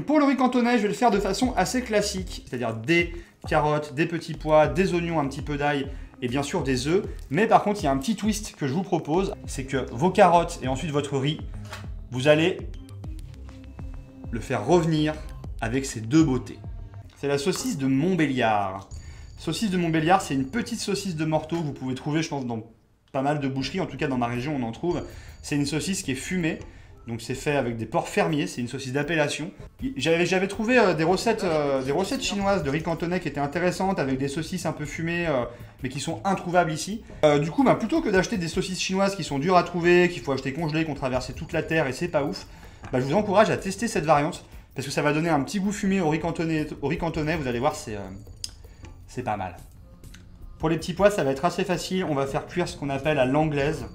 Pour le riz cantonais, je vais le faire de façon assez classique, c'est-à-dire des carottes, des petits pois, des oignons, un petit peu d'ail et bien sûr des œufs. Mais par contre, il y a un petit twist que je vous propose, c'est que vos carottes et ensuite votre riz, vous allez le faire revenir avec ces deux beautés. C'est la saucisse de Montbéliard. Saucisse de Montbéliard, c'est une petite saucisse de Morteau que vous pouvez trouver, je pense, dans pas mal de boucheries. En tout cas, dans ma région, on en trouve. C'est une saucisse qui est fumée. Donc c'est fait avec des porcs fermiers, c'est une saucisse d'appellation. J'avais trouvé des recettes chinoises de riz cantonais qui étaient intéressantes, avec des saucisses un peu fumées, mais qui sont introuvables ici. Du coup, plutôt que d'acheter des saucisses chinoises qui sont dures à trouver, qu'il faut acheter congelées, qu'on traverse toute la terre et c'est pas ouf, je vous encourage à tester cette variante, parce que ça va donner un petit goût fumé au riz cantonais, vous allez voir, c'est pas mal. Pour les petits pois, ça va être assez facile, on va faire cuire ce qu'on appelle à l'anglaise.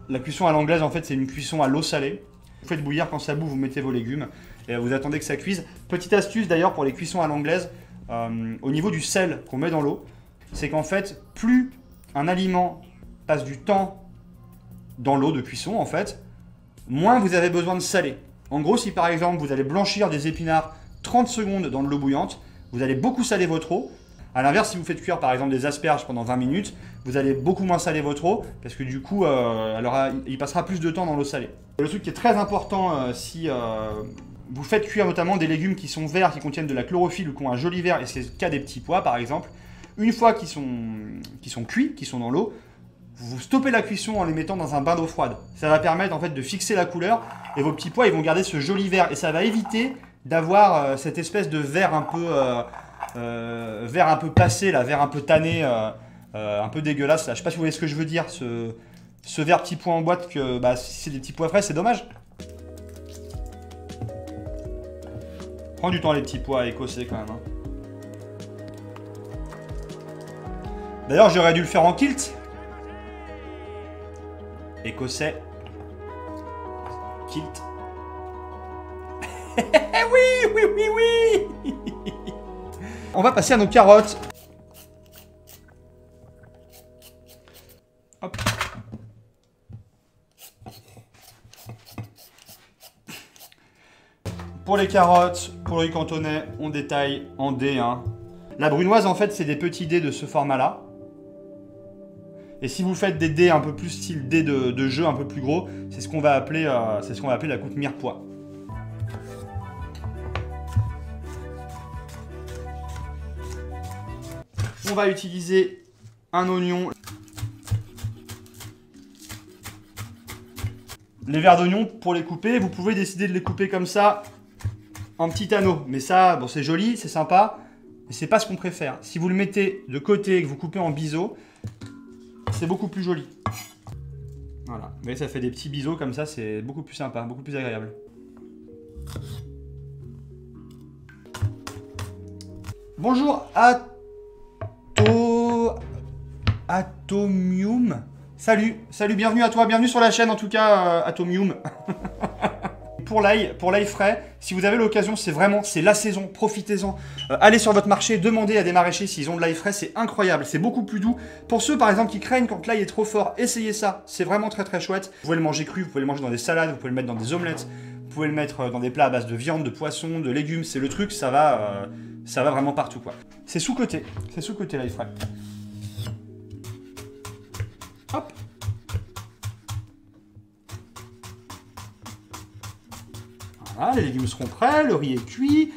La cuisson à l'anglaise, en fait, c'est une cuisson à l'eau salée. Vous faites bouillir, quand ça bout, vous mettez vos légumes et vous attendez que ça cuise. Petite astuce d'ailleurs pour les cuissons à l'anglaise, au niveau du sel qu'on met dans l'eau, c'est qu'en fait, plus un aliment passe du temps dans l'eau de cuisson, en fait, moins vous avez besoin de saler. En gros, si par exemple vous allez blanchir des épinards 30 secondes dans de l'eau bouillante, vous allez beaucoup saler votre eau. A l'inverse, si vous faites cuire par exemple des asperges pendant 20 minutes, vous allez beaucoup moins saler votre eau parce que du coup, il passera plus de temps dans l'eau salée. Le truc qui est très important si vous faites cuire notamment des légumes qui sont verts, qui contiennent de la chlorophylle ou qui ont un joli vert, et c'est le cas des petits pois par exemple, une fois qu'ils sont cuits, qu'ils sont dans l'eau, vous stoppez la cuisson en les mettant dans un bain d'eau froide. Ça va permettre en fait de fixer la couleur et vos petits pois ils vont garder ce joli vert et ça va éviter d'avoir cette espèce de vert un peu passé, là, vert un peu tanné, un peu dégueulasse. Là. Je sais pas si vous voyez ce que je veux dire, ce vert petit pois en boîte que si c'est des petits pois frais, c'est dommage. Prends du temps les petits pois écossais quand même. Hein. D'ailleurs, j'aurais dû le faire en kilt. Écossais. Kilt. Oui, oui, oui, oui. On va passer à nos carottes. Hop. Pour les carottes, pour le riz cantonais, on détaille en dés. Hein. La brunoise, en fait, c'est des petits dés de ce format-là. Et si vous faites des dés un peu plus style dés de jeu, un peu plus gros, c'est ce qu'on va appeler, la coupe mirepoix. On va utiliser un oignon. Les verres d'oignon, pour les couper, vous pouvez décider de les couper comme ça, en petits anneaux. Mais ça, bon, c'est joli, c'est sympa, mais c'est pas ce qu'on préfère. Si vous le mettez de côté et que vous coupez en biseau, c'est beaucoup plus joli. Voilà, vous voyez, ça fait des petits biseaux comme ça, c'est beaucoup plus sympa, beaucoup plus agréable. Bonjour Atomium. Salut, bienvenue à toi, bienvenue sur la chaîne en tout cas, Atomium. Pour l'ail frais, si vous avez l'occasion, c'est la saison, profitez-en. Allez sur votre marché, demandez à des maraîchers s'ils ont de l'ail frais, c'est incroyable, c'est beaucoup plus doux. Pour ceux par exemple qui craignent quand l'ail est trop fort, essayez ça, c'est vraiment très très chouette. Vous pouvez le manger cru, vous pouvez le manger dans des salades, vous pouvez le mettre dans des omelettes, vous pouvez le mettre dans des plats à base de viande, de poisson, de légumes, c'est le truc, ça va vraiment partout quoi. C'est sous-coté l'ail frais. Hop. Voilà, les légumes seront prêts, le riz est cuit.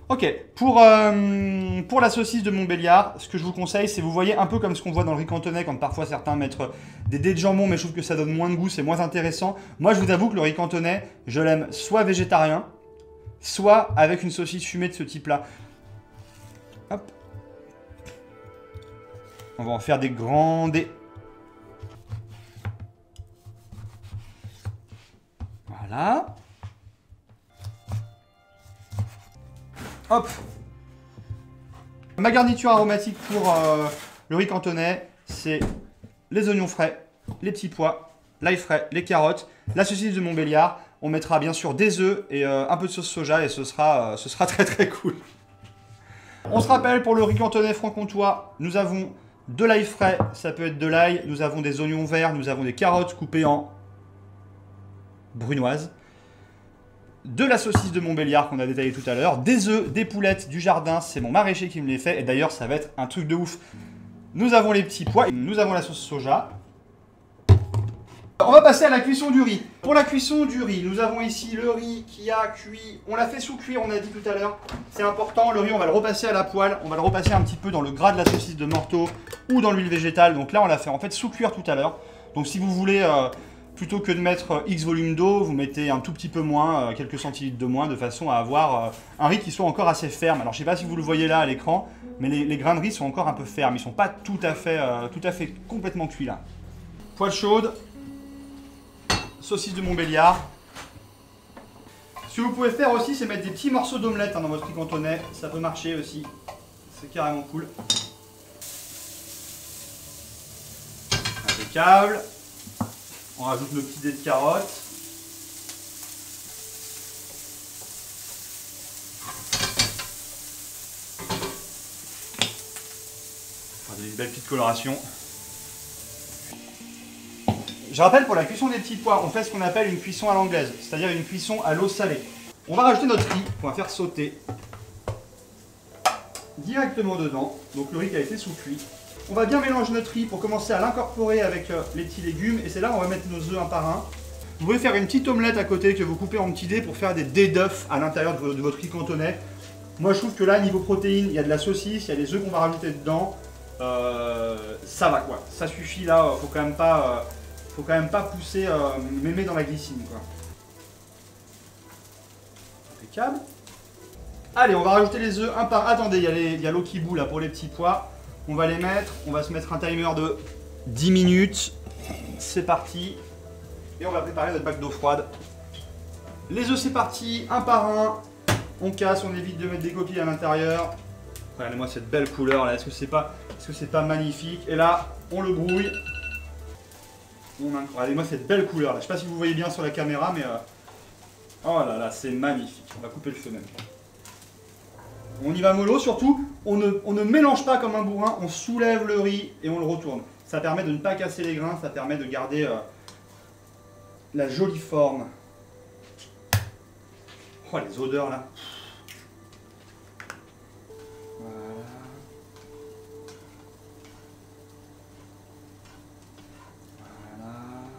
Ok, pour la saucisse de Montbéliard, ce que je vous conseille, c'est, vous voyez, un peu comme ce qu'on voit dans le riz cantonais, quand parfois certains mettent des dés de jambon, mais je trouve que ça donne moins de goût, c'est moins intéressant. Moi, je vous avoue que le riz cantonais, je l'aime soit végétarien, soit avec une saucisse fumée de ce type-là. Hop. On va en faire des grands dés. Voilà. Hop. Ma garniture aromatique pour le riz cantonais, c'est les oignons frais, les petits pois, l'ail frais, les carottes, la saucisse de Montbéliard. On mettra bien sûr des œufs et un peu de sauce soja et ce sera très très cool. On se rappelle, pour le riz cantonais franc-comtois, nous avons de l'ail frais, ça peut être de l'ail, nous avons des oignons verts, nous avons des carottes coupées en brunoise. de la saucisse de Montbéliard qu'on a détaillé tout à l'heure, des œufs, des poulettes, du jardin, c'est mon maraîcher qui me les fait, et d'ailleurs ça va être un truc de ouf. Nous avons les petits pois, nous avons la sauce soja. On va passer à la cuisson du riz. Pour la cuisson du riz, nous avons ici le riz qui a cuit, on l'a fait sous cuire, on a dit tout à l'heure, c'est important, le riz on va le repasser à la poêle, on va le repasser un petit peu dans le gras de la saucisse de Morteau ou dans l'huile végétale, donc là on l'a fait en fait sous cuire tout à l'heure. Donc si vous voulez, plutôt que de mettre X volume d'eau, vous mettez un tout petit peu moins, quelques centilitres de moins, de façon à avoir un riz qui soit encore assez ferme. Alors je ne sais pas si vous le voyez là à l'écran, mais les grains de riz sont encore un peu fermes, ils ne sont pas tout à fait complètement cuits là. Poêle chaude. Saucisse de Montbéliard. Ce que vous pouvez faire aussi, c'est mettre des petits morceaux d'omelette dans votre riz cantonais. Ça peut marcher aussi. C'est carrément cool. Impeccable. On rajoute nos petits dés de carottes. On va des belles petites colorations. Je rappelle, pour la cuisson des petits pois, on fait ce qu'on appelle une cuisson à l'anglaise, c'est-à-dire une cuisson à l'eau salée. On va rajouter notre riz, qu'on va faire sauter directement dedans, donc le riz qui a été sous-cuit. On va bien mélanger notre riz pour commencer à l'incorporer avec les petits légumes, et c'est là où on va mettre nos œufs un par un. Vous pouvez faire une petite omelette à côté que vous coupez en petits dés pour faire des dés d'œufs à l'intérieur de votre riz cantonais. Moi je trouve que là, niveau protéines, il y a de la saucisse, il y a des œufs qu'on va rajouter dedans. Ça va quoi, ça suffit là, faut quand même pas pousser mémé dans la glycine quoi. Impeccable. Allez, on va rajouter les œufs un par... Attendez, il y a l'eau qui bout là pour les petits pois. On va les mettre, on va se mettre un timer de 10 minutes. C'est parti. Et on va préparer notre bac d'eau froide. Les œufs c'est parti, un par un. On casse, on évite de mettre des coquilles à l'intérieur. Regardez-moi cette belle couleur là, est-ce que c'est pas magnifique? Et là, on le brouille. Regardez-moi cette belle couleur là. Je sais pas si vous voyez bien sur la caméra, mais oh là là, c'est magnifique. On va couper le feu même. On y va mollo, surtout, on ne mélange pas comme un bourrin, on soulève le riz et on le retourne. Ça permet de ne pas casser les grains, ça permet de garder la jolie forme. Oh les odeurs là. Voilà.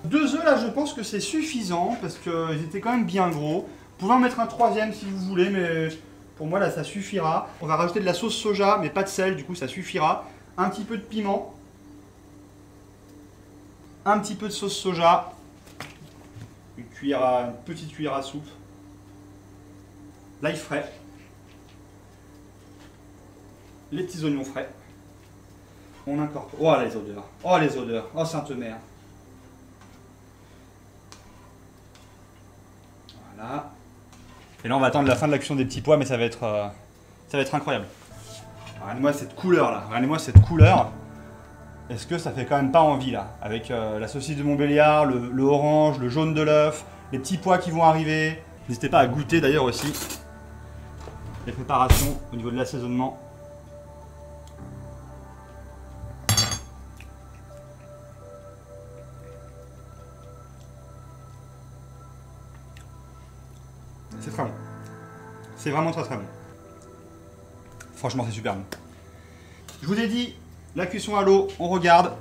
Deux œufs là, je pense que c'est suffisant parce qu'ils étaient quand même bien gros. Vous pouvez en mettre un troisième si vous voulez, mais pour moi là ça suffira. On va rajouter de la sauce soja, mais pas de sel, du coup ça suffira. Un petit peu de piment. Un petit peu de sauce soja. Une petite cuillère à soupe. L'ail frais. Les petits oignons frais. On incorpore. Oh les odeurs. Oh les odeurs. Oh sainte mère. Voilà. Et là on va attendre la fin de la cuisson des petits pois, mais ça va être incroyable. Regardez-moi cette couleur là. Regardez-moi cette couleur. Est-ce que ça fait quand même pas envie là? Avec la saucisse de Montbéliard, le orange, le jaune de l'œuf, les petits pois qui vont arriver. N'hésitez pas à goûter d'ailleurs aussi les préparations au niveau de l'assaisonnement. C'est très bon. C'est vraiment très très bon. Franchement, c'est super bon. Je vous ai dit, la cuisson à l'eau, on regarde.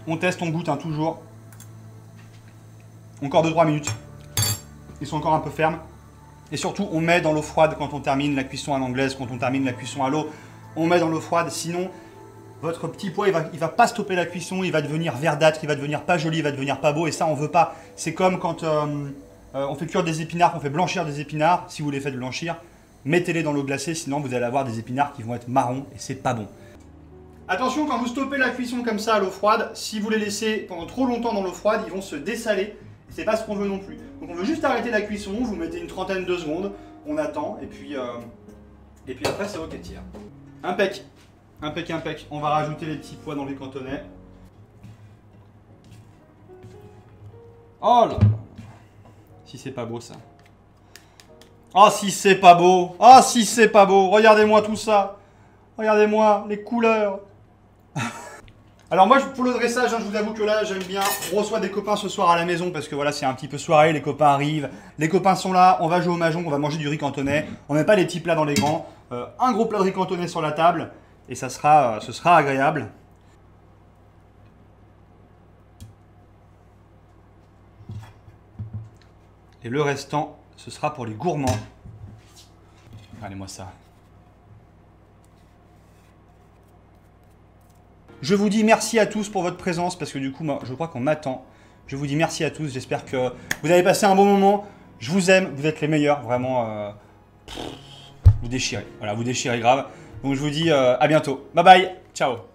On teste, on goûte hein, toujours. Encore 2-3 minutes. Ils sont encore un peu fermes. Et surtout, on met dans l'eau froide quand on termine la cuisson à l'anglaise, quand on termine la cuisson à l'eau. On met dans l'eau froide, sinon votre petit pois, il va pas stopper la cuisson, il va devenir verdâtre, il va devenir pas joli, il va devenir pas beau. Et ça, on veut pas. C'est comme quand on fait cuire des épinards, on fait blanchir des épinards. Si vous les faites blanchir, mettez-les dans l'eau glacée, sinon vous allez avoir des épinards qui vont être marrons et c'est pas bon. Attention, quand vous stoppez la cuisson comme ça à l'eau froide, si vous les laissez pendant trop longtemps dans l'eau froide, ils vont se dessaler. C'est pas ce qu'on veut non plus. Donc on veut juste arrêter la cuisson, vous mettez une trentaine de secondes, on attend et puis après c'est ok tire. Impec, impec, impec. On va rajouter les petits pois dans les cantonais. Oh là là. Si c'est pas beau ça. Oh si c'est pas beau. Oh si c'est pas beau. Regardez-moi tout ça. Regardez-moi les couleurs. Alors moi, pour le dressage, hein, je vous avoue que là, j'aime bien. On reçoit des copains ce soir à la maison parce que voilà, c'est un petit peu soirée, les copains arrivent. Les copains sont là, on va jouer au mahjong, on va manger du riz cantonais. On met pas les petits plats dans les grands. Un gros plat de riz cantonais sur la table et ça sera, ce sera agréable. Et le restant, ce sera pour les gourmands. Regardez-moi ça. Je vous dis merci à tous pour votre présence parce que du coup, je crois qu'on m'attend. Je vous dis merci à tous. J'espère que vous avez passé un bon moment. Je vous aime. Vous êtes les meilleurs. Vraiment, vous déchirez. Voilà, vous déchirez grave. Donc je vous dis à bientôt. Bye bye. Ciao.